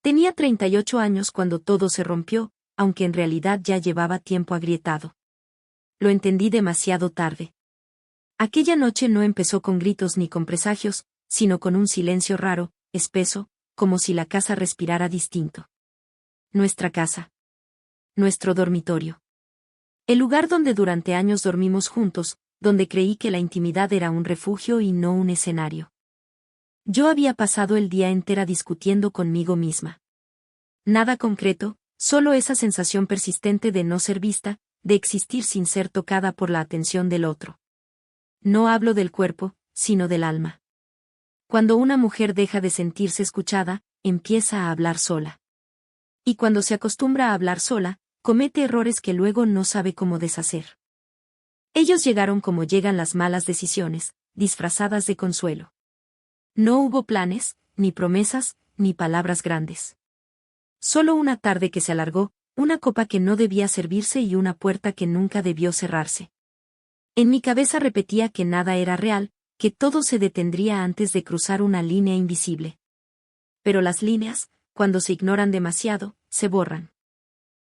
Tenía 38 años cuando todo se rompió, aunque en realidad ya llevaba tiempo agrietado. Lo entendí demasiado tarde. Aquella noche no empezó con gritos ni con presagios, sino con un silencio raro, espeso, como si la casa respirara distinto. Nuestra casa. Nuestro dormitorio. El lugar donde durante años dormimos juntos, donde creí que la intimidad era un refugio y no un escenario. Yo había pasado el día entero discutiendo conmigo misma. Nada concreto, solo esa sensación persistente de no ser vista, de existir sin ser tocada por la atención del otro. No hablo del cuerpo, sino del alma. Cuando una mujer deja de sentirse escuchada, empieza a hablar sola. Y cuando se acostumbra a hablar sola, comete errores que luego no sabe cómo deshacer. Ellos llegaron como llegan las malas decisiones, disfrazadas de consuelo. No hubo planes, ni promesas, ni palabras grandes. Solo una tarde que se alargó, una copa que no debía servirse y una puerta que nunca debió cerrarse. En mi cabeza repetía que nada era real, que todo se detendría antes de cruzar una línea invisible. Pero las líneas, cuando se ignoran demasiado, se borran.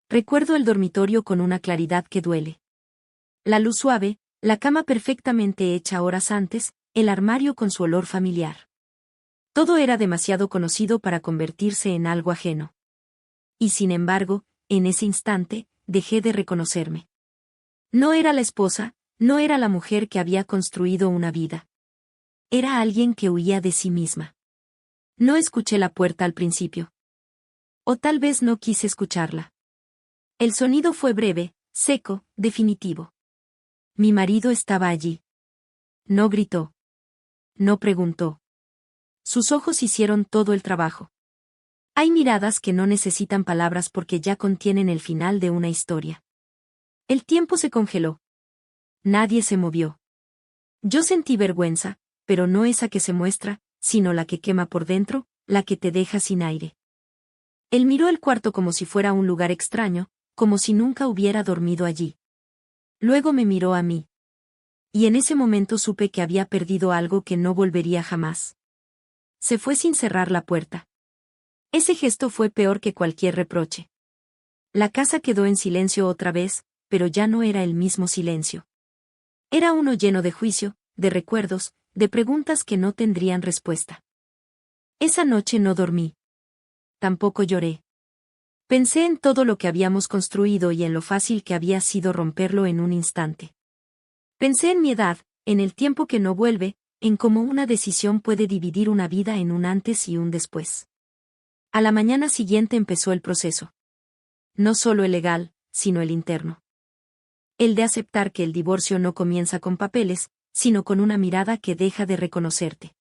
Recuerdo el dormitorio con una claridad que duele. La luz suave, la cama perfectamente hecha horas antes, el armario con su olor familiar. Todo era demasiado conocido para convertirse en algo ajeno. Y sin embargo, en ese instante, dejé de reconocerme. No era la esposa, no era la mujer que había construido una vida. Era alguien que huía de sí misma. No escuché la puerta al principio. O tal vez no quise escucharla. El sonido fue breve, seco, definitivo. Mi marido estaba allí. No gritó. No preguntó. Sus ojos hicieron todo el trabajo. Hay miradas que no necesitan palabras porque ya contienen el final de una historia. El tiempo se congeló. Nadie se movió. Yo sentí vergüenza, pero no esa que se muestra, sino la que quema por dentro, la que te deja sin aire. Él miró el cuarto como si fuera un lugar extraño, como si nunca hubiera dormido allí. Luego me miró a mí. Y en ese momento supe que había perdido algo que no volvería jamás. Se fue sin cerrar la puerta. Ese gesto fue peor que cualquier reproche. La casa quedó en silencio otra vez, pero ya no era el mismo silencio. Era uno lleno de juicio, de recuerdos, de preguntas que no tendrían respuesta. Esa noche no dormí. Tampoco lloré. Pensé en todo lo que habíamos construido y en lo fácil que había sido romperlo en un instante. Pensé en mi edad, en el tiempo que no vuelve, en cómo una decisión puede dividir una vida en un antes y un después. A la mañana siguiente empezó el proceso. No solo el legal, sino el interno. El de aceptar que el divorcio no comienza con papeles, sino con una mirada que deja de reconocerte.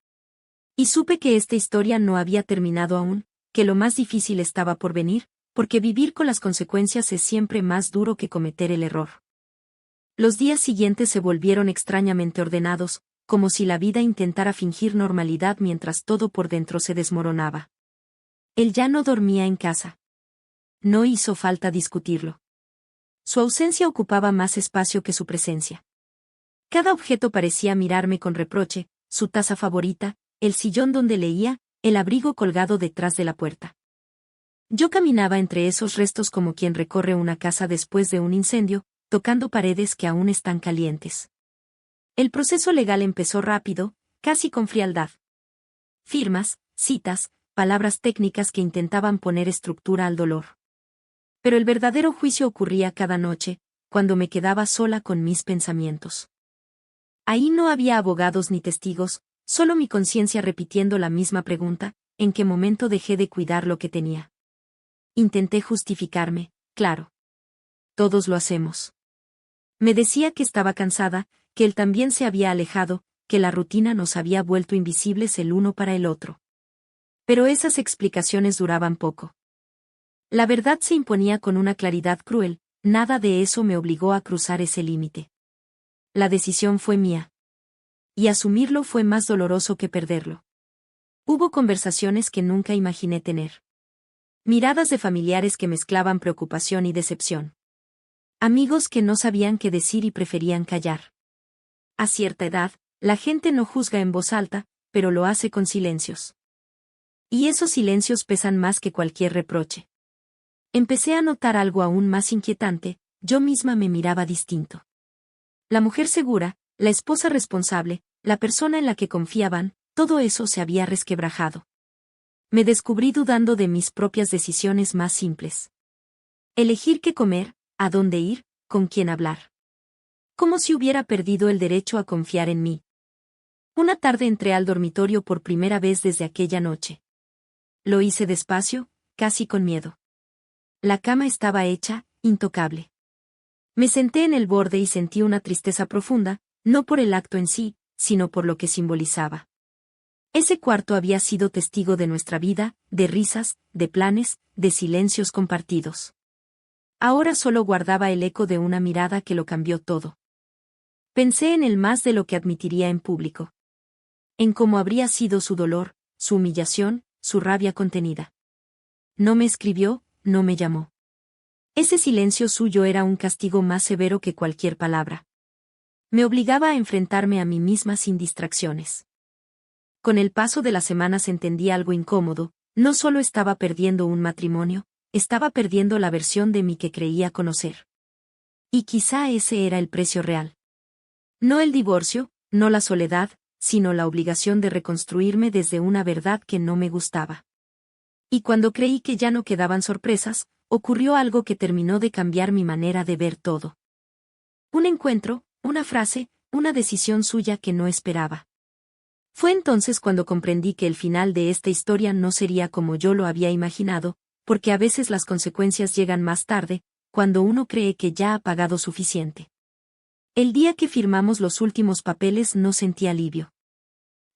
Y supe que esta historia no había terminado aún, que lo más difícil estaba por venir, porque vivir con las consecuencias es siempre más duro que cometer el error. Los días siguientes se volvieron extrañamente ordenados, como si la vida intentara fingir normalidad mientras todo por dentro se desmoronaba. Él ya no dormía en casa. No hizo falta discutirlo. Su ausencia ocupaba más espacio que su presencia. Cada objeto parecía mirarme con reproche, su taza favorita, el sillón donde leía, el abrigo colgado detrás de la puerta. Yo caminaba entre esos restos como quien recorre una casa después de un incendio, tocando paredes que aún están calientes. El proceso legal empezó rápido, casi con frialdad. Firmas, citas, palabras técnicas que intentaban poner estructura al dolor. Pero el verdadero juicio ocurría cada noche, cuando me quedaba sola con mis pensamientos. Ahí no había abogados ni testigos, solo mi conciencia repitiendo la misma pregunta, ¿en qué momento dejé de cuidar lo que tenía? Intenté justificarme, claro. Todos lo hacemos. Me decía que estaba cansada, que él también se había alejado, que la rutina nos había vuelto invisibles el uno para el otro. Pero esas explicaciones duraban poco. La verdad se imponía con una claridad cruel, nada de eso me obligó a cruzar ese límite. La decisión fue mía. Y asumirlo fue más doloroso que perderlo. Hubo conversaciones que nunca imaginé tener. Miradas de familiares que mezclaban preocupación y decepción. Amigos que no sabían qué decir y preferían callar. A cierta edad, la gente no juzga en voz alta, pero lo hace con silencios. Y esos silencios pesan más que cualquier reproche. Empecé a notar algo aún más inquietante, yo misma me miraba distinto. La mujer segura, la esposa responsable, la persona en la que confiaban, todo eso se había resquebrajado. Me descubrí dudando de mis propias decisiones más simples. Elegir qué comer, a dónde ir, con quién hablar. Como si hubiera perdido el derecho a confiar en mí. Una tarde entré al dormitorio por primera vez desde aquella noche. Lo hice despacio, casi con miedo. La cama estaba hecha, intocable. Me senté en el borde y sentí una tristeza profunda, no por el acto en sí, sino por lo que simbolizaba. Ese cuarto había sido testigo de nuestra vida, de risas, de planes, de silencios compartidos. Ahora solo guardaba el eco de una mirada que lo cambió todo. Pensé en él más de lo que admitiría en público. En cómo habría sido su dolor, su humillación, su rabia contenida. No me escribió, no me llamó. Ese silencio suyo era un castigo más severo que cualquier palabra. Me obligaba a enfrentarme a mí misma sin distracciones. Con el paso de las semanas entendí algo incómodo, no solo estaba perdiendo un matrimonio, estaba perdiendo la versión de mí que creía conocer. Y quizá ese era el precio real. No el divorcio, no la soledad, sino la obligación de reconstruirme desde una verdad que no me gustaba. Y cuando creí que ya no quedaban sorpresas, ocurrió algo que terminó de cambiar mi manera de ver todo. Un encuentro, una frase, una decisión suya que no esperaba. Fue entonces cuando comprendí que el final de esta historia no sería como yo lo había imaginado, porque a veces las consecuencias llegan más tarde, cuando uno cree que ya ha pagado suficiente. El día que firmamos los últimos papeles no sentí alivio.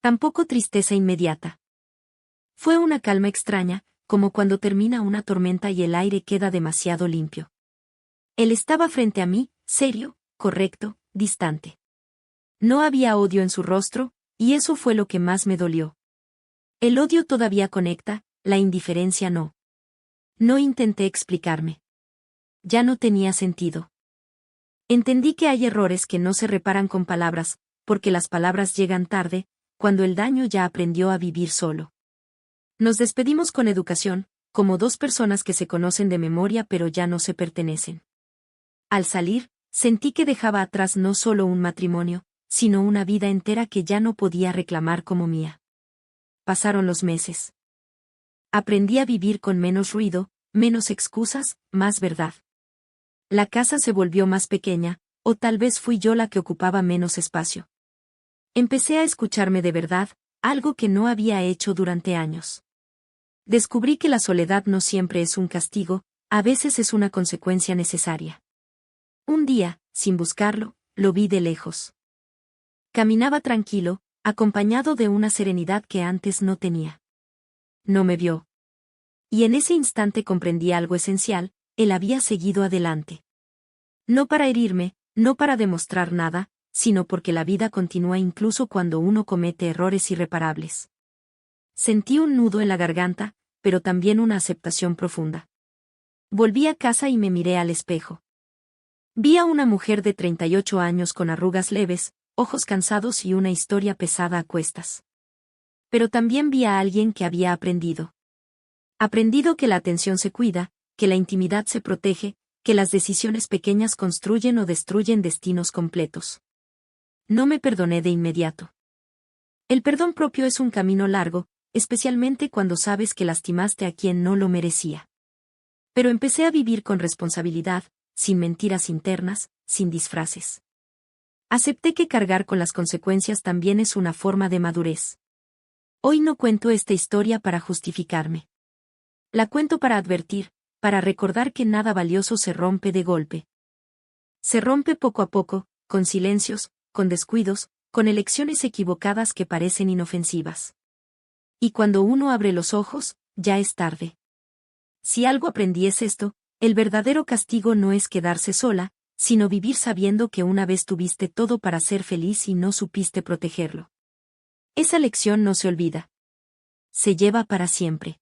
Tampoco tristeza inmediata. Fue una calma extraña, como cuando termina una tormenta y el aire queda demasiado limpio. Él estaba frente a mí, serio, correcto, distante. No había odio en su rostro, y eso fue lo que más me dolió. El odio todavía conecta, la indiferencia no. No intenté explicarme. Ya no tenía sentido. Entendí que hay errores que no se reparan con palabras, porque las palabras llegan tarde, cuando el daño ya aprendió a vivir solo. Nos despedimos con educación, como dos personas que se conocen de memoria pero ya no se pertenecen. Al salir, sentí que dejaba atrás no solo un matrimonio, sino una vida entera que ya no podía reclamar como mía. Pasaron los meses. Aprendí a vivir con menos ruido, menos excusas, más verdad. La casa se volvió más pequeña, o tal vez fui yo la que ocupaba menos espacio. Empecé a escucharme de verdad, algo que no había hecho durante años. Descubrí que la soledad no siempre es un castigo, a veces es una consecuencia necesaria. Un día, sin buscarlo, lo vi de lejos. Caminaba tranquilo, acompañado de una serenidad que antes no tenía. No me vio. Y en ese instante comprendí algo esencial, él había seguido adelante. No para herirme, no para demostrar nada, sino porque la vida continúa incluso cuando uno comete errores irreparables. Sentí un nudo en la garganta, pero también una aceptación profunda. Volví a casa y me miré al espejo. Vi a una mujer de 38 años con arrugas leves, ojos cansados y una historia pesada a cuestas. Pero también vi a alguien que había aprendido. Aprendido que la atención se cuida, que la intimidad se protege, que las decisiones pequeñas construyen o destruyen destinos completos. No me perdoné de inmediato. El perdón propio es un camino largo, especialmente cuando sabes que lastimaste a quien no lo merecía. Pero empecé a vivir con responsabilidad, sin mentiras internas, sin disfraces. Acepté que cargar con las consecuencias también es una forma de madurez. Hoy no cuento esta historia para justificarme. La cuento para advertir, para recordar que nada valioso se rompe de golpe. Se rompe poco a poco, con silencios, con descuidos, con elecciones equivocadas que parecen inofensivas. Y cuando uno abre los ojos, ya es tarde. Si algo aprendí es esto, el verdadero castigo no es quedarse sola, sino vivir sabiendo que una vez tuviste todo para ser feliz y no supiste protegerlo. Esa lección no se olvida. Se lleva para siempre.